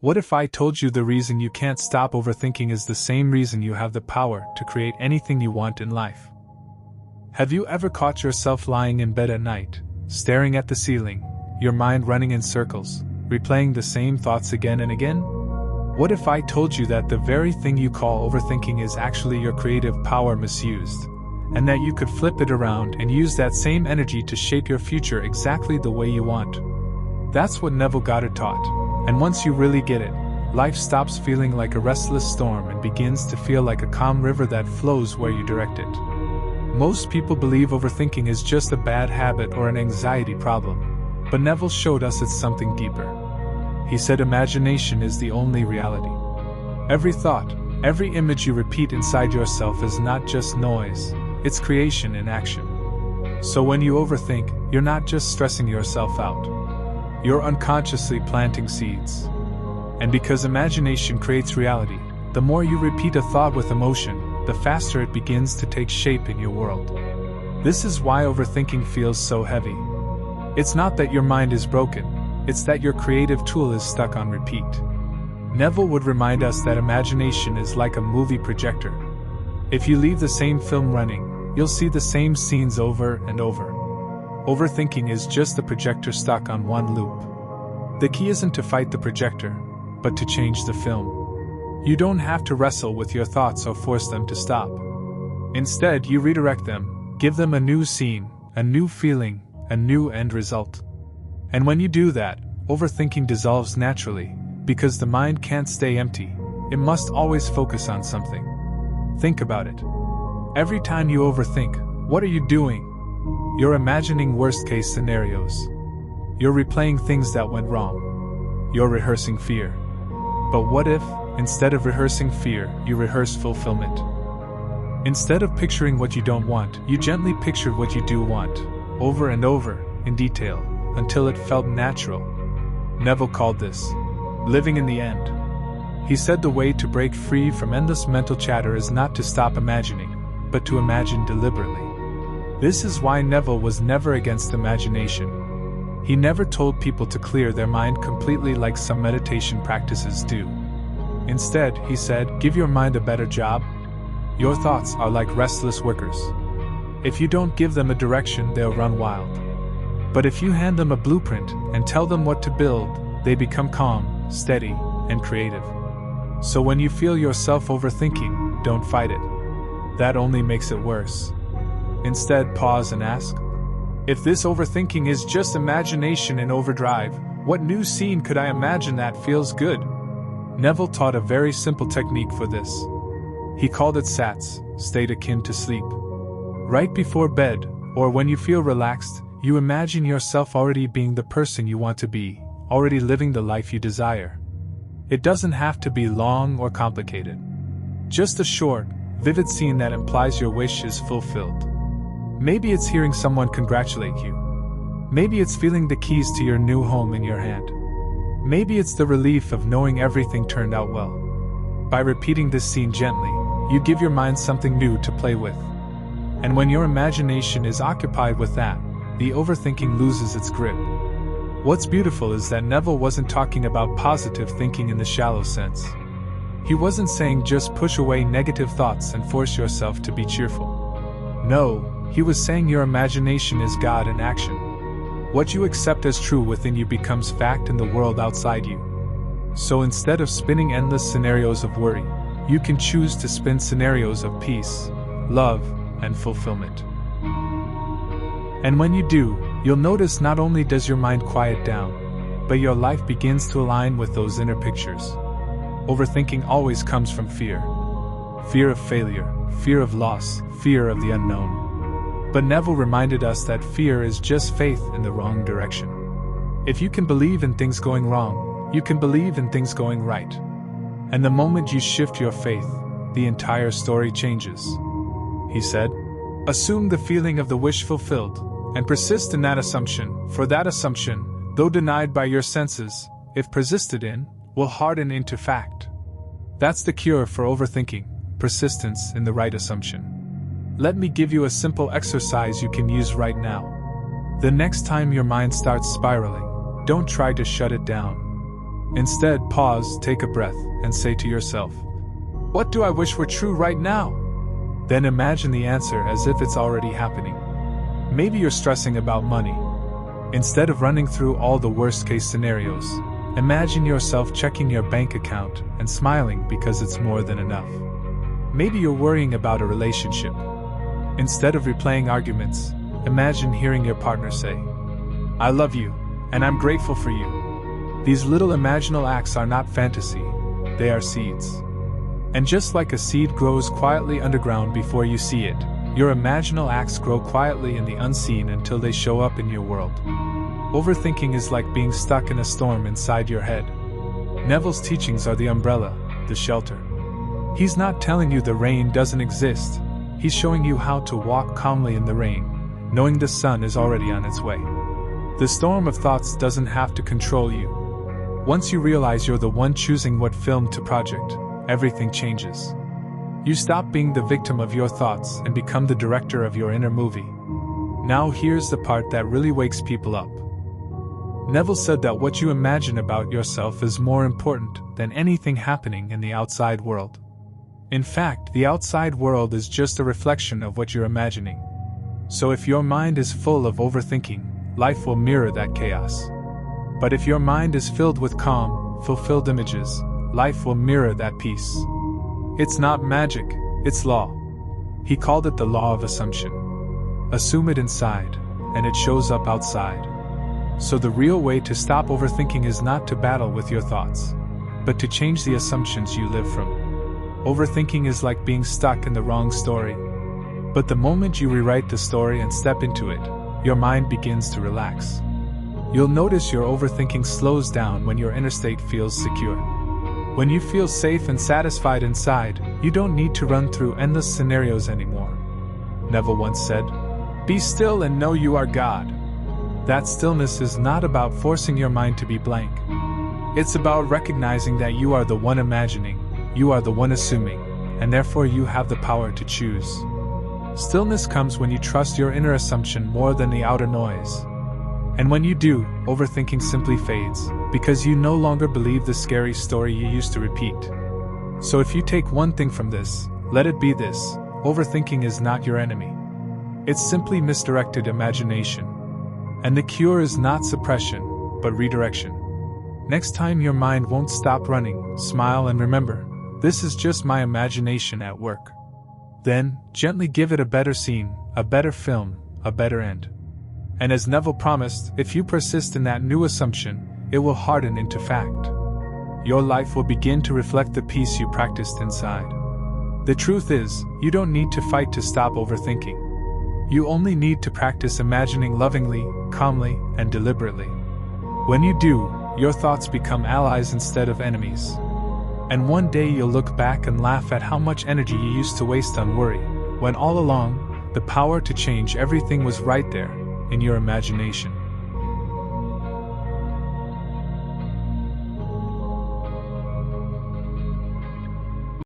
What if I told you the reason you can't stop overthinking is the same reason you have the power to create anything you want in life? Have you ever caught yourself lying in bed at night, staring at the ceiling, your mind running in circles, replaying the same thoughts again and again? What if I told you that the very thing you call overthinking is actually your creative power misused, and that you could flip it around and use that same energy to shape your future exactly the way you want? That's what Neville Goddard taught, and once you really get it, life stops feeling like a restless storm and begins to feel like a calm river that flows where you direct it. Most people believe overthinking is just a bad habit or an anxiety problem, but Neville showed us it's something deeper. He said imagination is the only reality. Every thought, every image you repeat inside yourself is not just noise, it's creation in action. So when you overthink, you're not just stressing yourself out. You're unconsciously planting seeds. And because imagination creates reality, the more you repeat a thought with emotion, the faster it begins to take shape in your world. This is why overthinking feels so heavy. It's not that your mind is broken, it's that your creative tool is stuck on repeat. Neville would remind us that imagination is like a movie projector. If you leave the same film running, you'll see the same scenes over and over. Overthinking is just the projector stuck on one loop. The key isn't to fight the projector, but to change the film. You don't have to wrestle with your thoughts or force them to stop. Instead, you redirect them, give them a new scene, a new feeling, a new end result. And when you do that, overthinking dissolves naturally, because the mind can't stay empty, it must always focus on something. Think about it. Every time you overthink, what are you doing? You're imagining worst-case scenarios. You're replaying things that went wrong. You're rehearsing fear. But what if, instead of rehearsing fear, you rehearse fulfillment? Instead of picturing what you don't want, you gently pictured what you do want, over and over, in detail, until it felt natural. Neville called this living in the end. He said the way to break free from endless mental chatter is not to stop imagining, but to imagine deliberately. This is why Neville was never against imagination. He never told people to clear their mind completely like some meditation practices do. Instead, he said, give your mind a better job. Your thoughts are like restless workers. If you don't give them a direction, they'll run wild. But if you hand them a blueprint and tell them what to build, they become calm, steady, and creative. So when you feel yourself overthinking, don't fight it. That only makes it worse. Instead, pause and ask, if this overthinking is just imagination in overdrive, what new scene could I imagine that feels good? Neville taught a very simple technique for this. He called it SATS, state akin to sleep. Right before bed, or when you feel relaxed, you imagine yourself already being the person you want to be, already living the life you desire. It doesn't have to be long or complicated. Just a short, vivid scene that implies your wish is fulfilled. Maybe it's hearing someone congratulate you. Maybe it's feeling the keys to your new home in your hand. Maybe it's the relief of knowing everything turned out well. By repeating this scene gently, you give your mind something new to play with. And when your imagination is occupied with that, the overthinking loses its grip. What's beautiful is that Neville wasn't talking about positive thinking in the shallow sense. He wasn't saying just push away negative thoughts and force yourself to be cheerful. No, he was saying your imagination is God in action. What you accept as true within you becomes fact in the world outside you. So instead of spinning endless scenarios of worry, you can choose to spin scenarios of peace, love, and fulfillment. And when you do, you'll notice not only does your mind quiet down, but your life begins to align with those inner pictures. Overthinking always comes from fear. Fear of failure, fear of loss, fear of the unknown. But Neville reminded us that fear is just faith in the wrong direction. If you can believe in things going wrong, you can believe in things going right. And the moment you shift your faith, the entire story changes. He said, assume the feeling of the wish fulfilled, and persist in that assumption, for that assumption, though denied by your senses, if persisted in, will harden into fact. That's the cure for overthinking, persistence in the right assumption. Let me give you a simple exercise you can use right now. The next time your mind starts spiraling, don't try to shut it down. Instead, pause, take a breath, and say to yourself, "What do I wish were true right now?" Then imagine the answer as if it's already happening. Maybe you're stressing about money. Instead of running through all the worst-case scenarios, imagine yourself checking your bank account and smiling because it's more than enough. Maybe you're worrying about a relationship. Instead of replaying arguments, imagine hearing your partner say, "I love you, and I'm grateful for you." These little imaginal acts are not fantasy, they are seeds. And just like a seed grows quietly underground before you see it, your imaginal acts grow quietly in the unseen until they show up in your world. Overthinking is like being stuck in a storm inside your head. Neville's teachings are the umbrella, the shelter. He's not telling you the rain doesn't exist, he's showing you how to walk calmly in the rain, knowing the sun is already on its way. The storm of thoughts doesn't have to control you. Once you realize you're the one choosing what film to project, everything changes. You stop being the victim of your thoughts and become the director of your inner movie. Now here's the part that really wakes people up. Neville said that what you imagine about yourself is more important than anything happening in the outside world. In fact, the outside world is just a reflection of what you're imagining. So if your mind is full of overthinking, life will mirror that chaos. But if your mind is filled with calm, fulfilled images, life will mirror that peace. It's not magic, it's law. He called it the law of assumption. Assume it inside, and it shows up outside. So the real way to stop overthinking is not to battle with your thoughts, but to change the assumptions you live from. Overthinking is like being stuck in the wrong story. But the moment you rewrite the story and step into it, your mind begins to relax. You'll notice your overthinking slows down when your inner state feels secure. When you feel safe and satisfied inside, you don't need to run through endless scenarios anymore. Neville once said, "Be still and know you are God." That stillness is not about forcing your mind to be blank. It's about recognizing that you are the one imagining, you are the one assuming, and therefore you have the power to choose. Stillness comes when you trust your inner assumption more than the outer noise. And when you do, overthinking simply fades, because you no longer believe the scary story you used to repeat. So if you take one thing from this, let it be this: overthinking is not your enemy. It's simply misdirected imagination. And the cure is not suppression, but redirection. Next time your mind won't stop running, smile and remember, this is just my imagination at work. Then, gently give it a better scene, a better film, a better end. And as Neville promised, if you persist in that new assumption, it will harden into fact. Your life will begin to reflect the peace you practiced inside. The truth is, you don't need to fight to stop overthinking. You only need to practice imagining lovingly, calmly, and deliberately. When you do, your thoughts become allies instead of enemies. And one day you'll look back and laugh at how much energy you used to waste on worry, when all along, the power to change everything was right there, in your imagination.